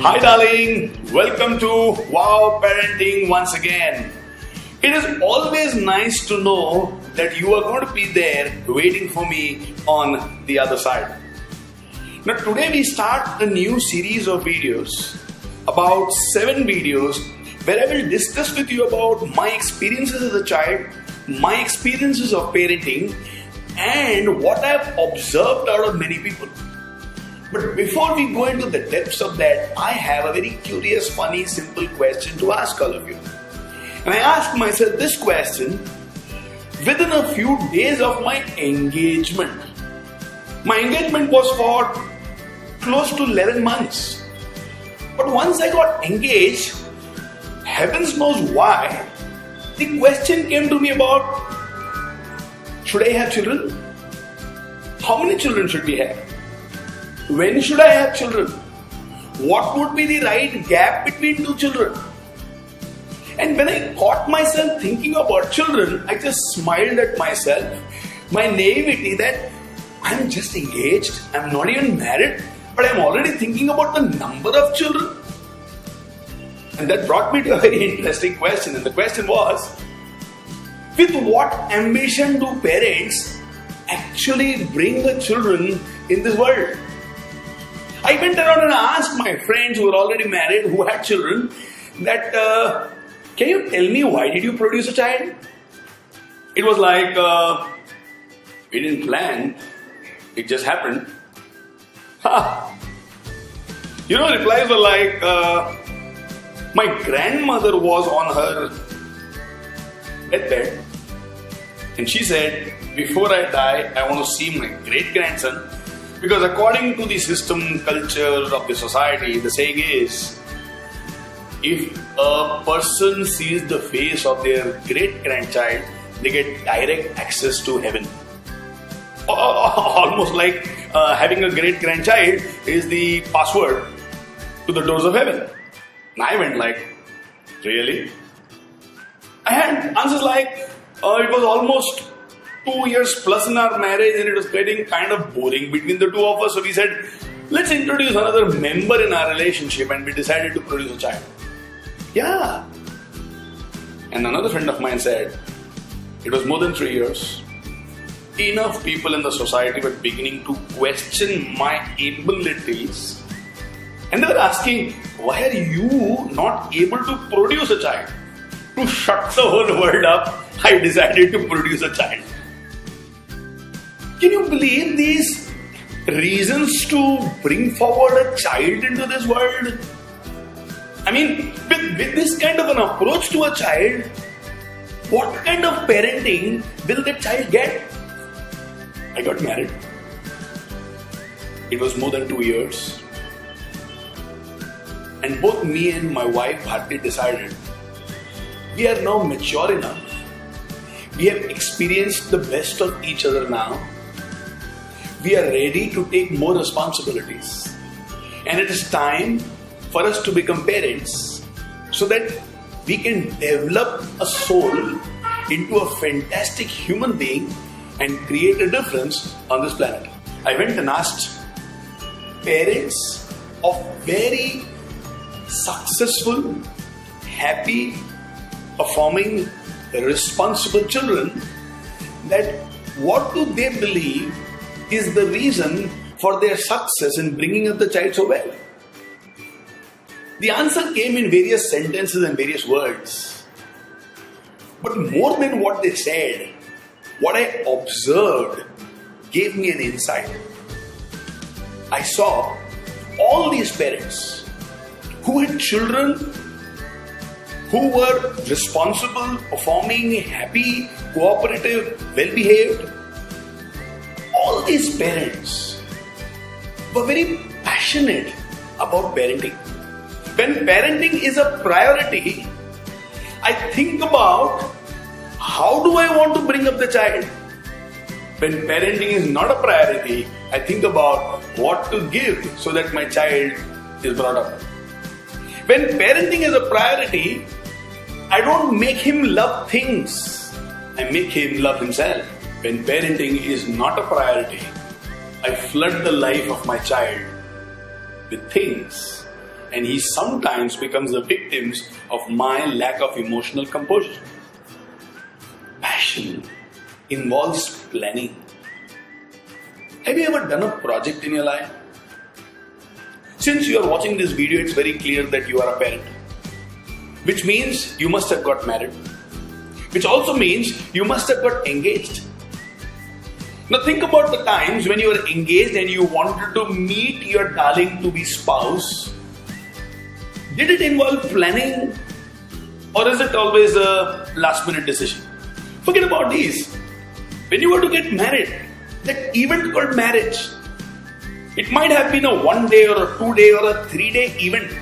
Hi darling, welcome to Wow Parenting once again. It is always nice to know that you are going to be there waiting for me on the other side. Now today we start a new series of videos, about 7 videos where I will discuss with you about my experiences as a child, my experiences of parenting and what I have observed out of many people. But before we go into the depths of that, I have a very curious, funny, simple question to ask all of you. And I asked myself this question within a few days of my engagement. My engagement was for close to 11 months. But once I got engaged, heavens knows why, the question came to me about, should I have children? How many children should we have? When should I have children? What would be the right gap between 2 children? And when I caught myself thinking about children, I just smiled at myself, my naivety that I'm just engaged, I'm not even married, but I'm already thinking about the number of children. And that brought me to a very interesting question. And the question was, with what ambition do parents actually bring the children in this world? I went around and asked my friends who were already married, who had children, that can you tell me why did you produce a child? It was like, we didn't plan, it just happened. You know, replies were like, my grandmother was on her deathbed and she said, before I die, I want to see my great-grandson. Because according to the system, culture of the society, the saying is, if a person sees the face of their great-grandchild, they get direct access to heaven. Almost like having a great-grandchild is the password to the doors of heaven. And I went like, really? I had answers like, it was almost 2 years plus in our marriage and it was getting kind of boring between the two of us. So we said, let's introduce another member in our relationship, and we decided to produce a child. Yeah. And another friend of mine said, it was more than 3 years. Enough people in the society were beginning to question my abilities. And they were asking, why are you not able to produce a child? To shut the whole world up, I decided to produce a child. Can you believe these reasons to bring forward a child into this world? I mean, with this kind of an approach to a child, what kind of parenting will the child get? I got married. It was more than 2 years. And both me and my wife Bharti decided, we are now mature enough. We have experienced the best of each other now. We are ready to take more responsibilities. And it is time for us to become parents so that we can develop a soul into a fantastic human being and create a difference on this planet. I went and asked parents of very successful, happy, performing, responsible children that what do they believe is the reason for their success in bringing up the child so well. The answer came in various sentences and various words. But more than what they said, what I observed gave me an insight. I saw all these parents who had children who were responsible, performing, happy, cooperative, well-behaved. All these parents were very passionate about parenting. When parenting is a priority, I think about how do I want to bring up the child. When parenting is not a priority, I think about what to give so that my child is brought up. When parenting is a priority, I don't make him love things. I make him love himself. When parenting is not a priority, I flood the life of my child with things and he sometimes becomes the victims of my lack of emotional composure. Passion involves planning. Have you ever done a project in your life? Since you are watching this video, it's very clear that you are a parent, which means you must have got married, which also means you must have got engaged. Now think about the times when you were engaged and you wanted to meet your darling to be spouse. Did it involve planning, or is it always a last minute decision? Forget about these. When you were to get married, that event called marriage, it might have been a 1 day or a 2 day or a 3 day event.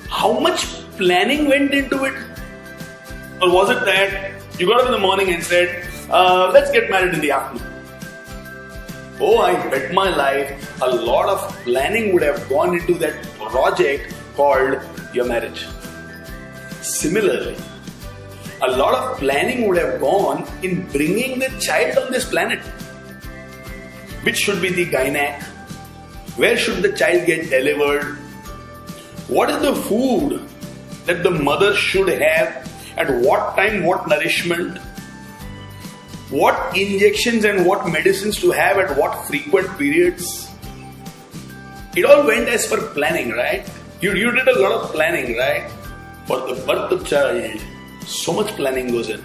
How much planning went into it? Or was it that you got up in the morning and said, let's get married in the afternoon? Oh, I bet my life a lot of planning would have gone into that project called your marriage. Similarly, a lot of planning would have gone in bringing the child on this planet. Which should be the gynac? Where should the child get delivered? What is the food that the mother should have? At what time, what nourishment? What injections and what medicines to have at what frequent periods? It all went as per planning, right? You did a lot of planning, right? For the birth of child, so much planning goes in.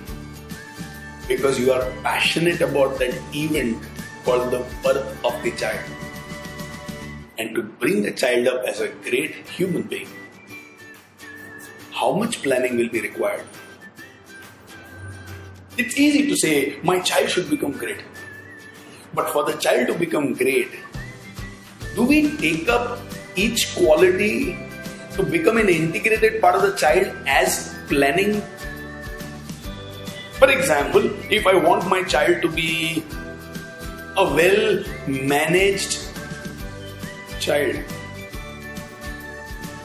Because you are passionate about that event called the birth of the child. And to bring the child up as a great human being, how much planning will be required? It's easy to say, my child should become great. But for the child to become great, do we take up each quality to become an integrated part of the child as planning? For example, if I want my child to be a well-managed child,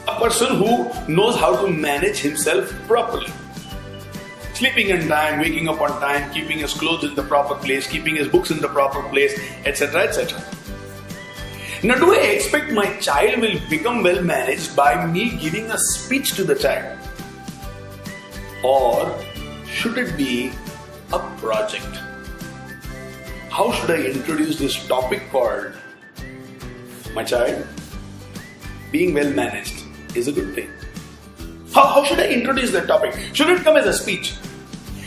a person who knows how to manage himself properly, sleeping on time, waking up on time, keeping his clothes in the proper place, keeping his books in the proper place, etc., etc. Now, do I expect my child will become well managed by me giving a speech to the child? Or should it be a project? How should I introduce this topic called my child being well managed is a good thing? How should I introduce that topic? Should it come as a speech?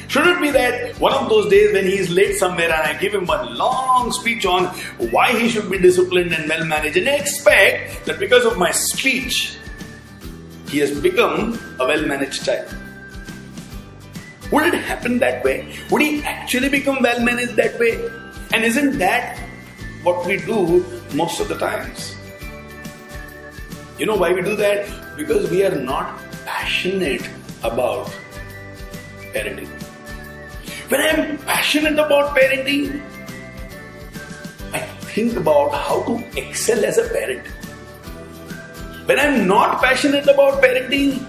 Should it be that one of those days when he is late somewhere and I give him one long speech on why he should be disciplined and well managed, and I expect that because of my speech, he has become a well managed child? Would it happen that way? Would he actually become well managed that way? And isn't that what we do most of the times? You know why we do that? Because we are not passionate about parenting. When I am passionate about parenting, I think about how to excel as a parent. When I am not passionate about parenting,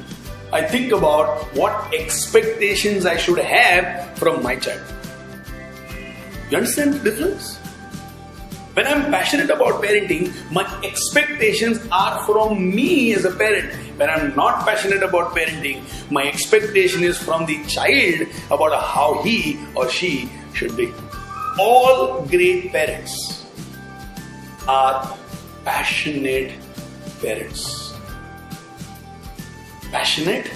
I think about what expectations I should have from my child. You understand the difference? When I am passionate about parenting, my expectations are from me as a parent. When I am not passionate about parenting, my expectation is from the child about how he or she should be. All great parents are passionate parents. Passionate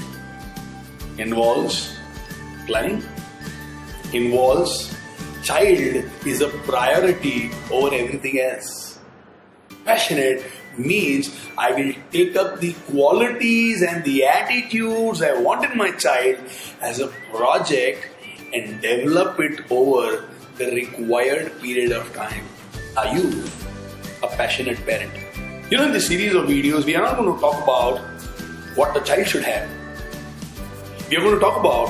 involves planning, involves child is a priority over everything else. Passionate means I will take up the qualities and the attitudes I want in my child as a project and develop it over the required period of time. Are you a passionate parent? You know, in this series of videos, we are not going to talk about what the child should have. We are going to talk about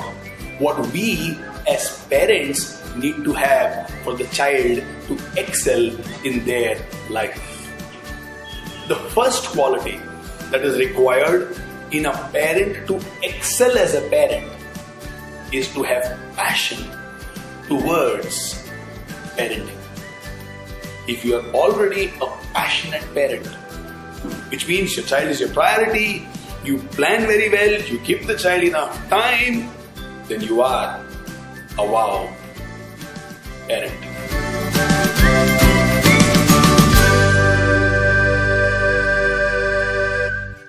what we as parents need to have for the child to excel in their life. The first quality that is required in a parent to excel as a parent is to have passion towards parenting. If you are already a passionate parent, which means your child is your priority, you plan very well, you give the child enough time, then you are a wow parent.